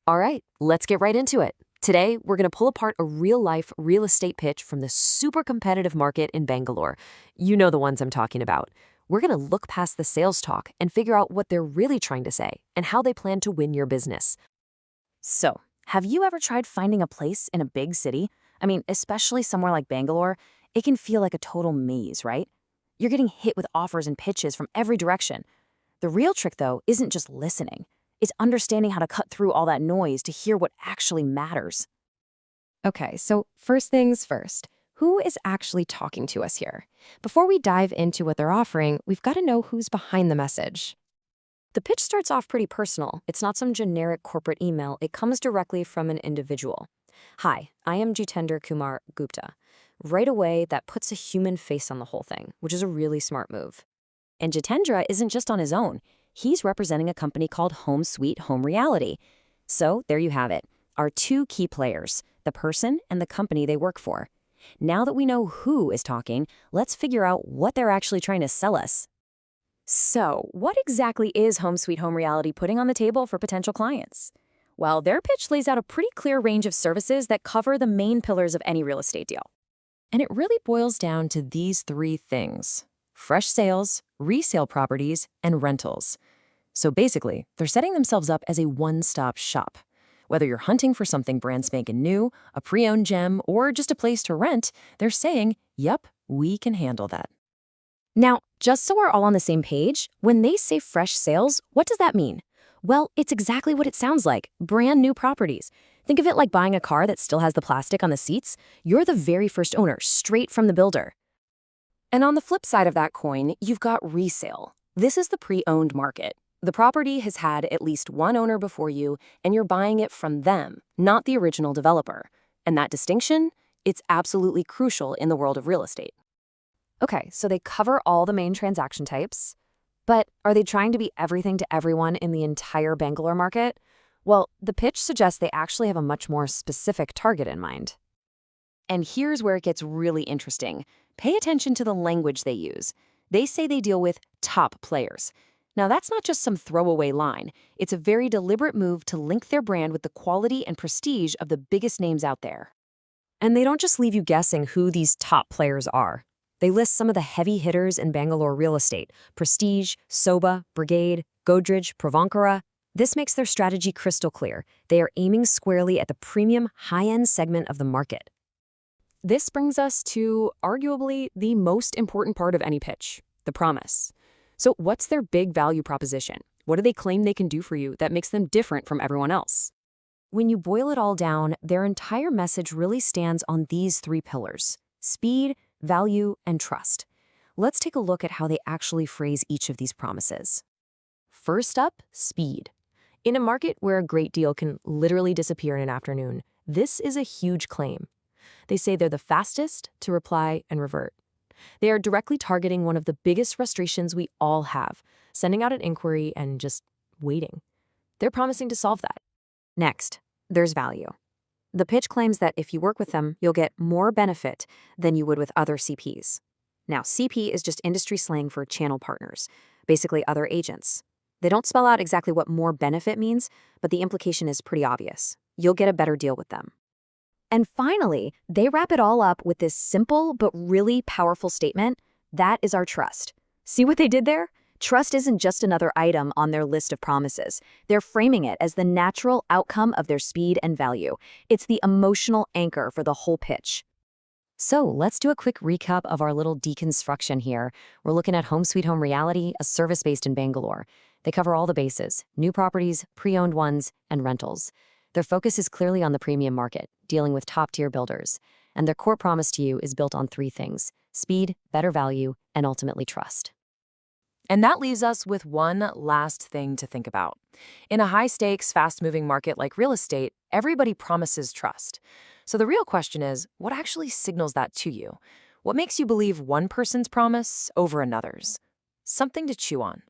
All right, let's get right into it. Today, we're going to pull apart a real-life real estate pitch from the super competitive market in Bangalore. You know the ones I'm talking about. We're going to look past the sales talk and figure out what they're really trying to say and how they plan to win your business. So, have you ever tried finding a place in a big city? I mean, especially somewhere like Bangalore, it can feel like a total maze, right? You're getting hit with offers and pitches from every direction. The real trick, though, isn't just listening. It's understanding how to cut through all that noise to hear what actually matters. Okay, so first things first, who is actually talking to us here? Before we dive into what they're offering, we've got to know who's behind the message. The pitch starts off pretty personal. It's not some generic corporate email. It comes directly from an individual. Hi, I am Jitendra Gupta. Right away, that puts a human face on the whole thing, which is a really smart move. And Jitendra isn't just on his own. He's representing a company called Home Sweet Home Reality. So there you have it, our two key players, the person and the company they work for. Now that we know who is talking, let's figure out what they're actually trying to sell us. So, what exactly is Home Sweet Home Reality putting on the table for potential clients? Well, their pitch lays out a pretty clear range of services that cover the main pillars of any real estate deal. And it really boils down to these three things: fresh sales, resale properties, and rentals. So basically, they're setting themselves up as a one-stop shop. Whether you're hunting for something brand spanking new, a pre-owned gem, or just a place to rent, they're saying, yep, we can handle that. Now, just so we're all on the same page, when they say fresh sales, what does that mean? Well, it's exactly what it sounds like, brand new properties. Think of it like buying a car that still has the plastic on the seats. You're the very first owner, straight from the builder. And on the flip side of that coin, you've got resale. This is the pre-owned market. The property has had at least one owner before you, and you're buying it from them, not the original developer. And that distinction, it's absolutely crucial in the world of real estate. Okay, so they cover all the main transaction types, but are they trying to be everything to everyone in the entire Bangalore market? Well, the pitch suggests they actually have a much more specific target in mind. And here's where it gets really interesting. Pay attention to the language they use. They say they deal with top players. Now, that's not just some throwaway line. It's a very deliberate move to link their brand with the quality and prestige of the biggest names out there. And they don't just leave you guessing who these top players are. They list some of the heavy hitters in Bangalore real estate: Prestige, Soba, Brigade, Godrej, Pravankara. This makes their strategy crystal clear. They are aiming squarely at the premium, high-end segment of the market. This brings us to arguably the most important part of any pitch, the promise. So what's their big value proposition? What do they claim they can do for you that makes them different from everyone else? When you boil it all down, their entire message really stands on these three pillars: speed, value, and trust. Let's take a look at how they actually phrase each of these promises. First up, speed. In a market where a great deal can literally disappear in an afternoon, this is a huge claim. They say they're the fastest to reply and revert. They are directly targeting one of the biggest frustrations we all have: sending out an inquiry and just waiting. They're promising to solve that. Next, there's value. The pitch claims that if you work with them, you'll get more benefit than you would with other CPs. Now, CP is just industry slang for channel partners, basically other agents. They don't spell out exactly what more benefit means, but the implication is pretty obvious. You'll get a better deal with them. And finally, they wrap it all up with this simple but really powerful statement: that is our trust. See what they did there? Trust isn't just another item on their list of promises. They're framing it as the natural outcome of their speed and value. It's the emotional anchor for the whole pitch. So let's do a quick recap of our little deconstruction here. We're looking at Home Sweet Home Reality, a service based in Bangalore. They cover all the bases: new properties, pre-owned ones, and rentals. Their focus is clearly on the premium market, dealing with top-tier builders. And their core promise to you is built on three things: speed, better value, and ultimately trust. And that leaves us with one last thing to think about. In a high-stakes, fast-moving market like real estate, everybody promises trust. So the real question is, what actually signals that to you? What makes you believe one person's promise over another's? Something to chew on.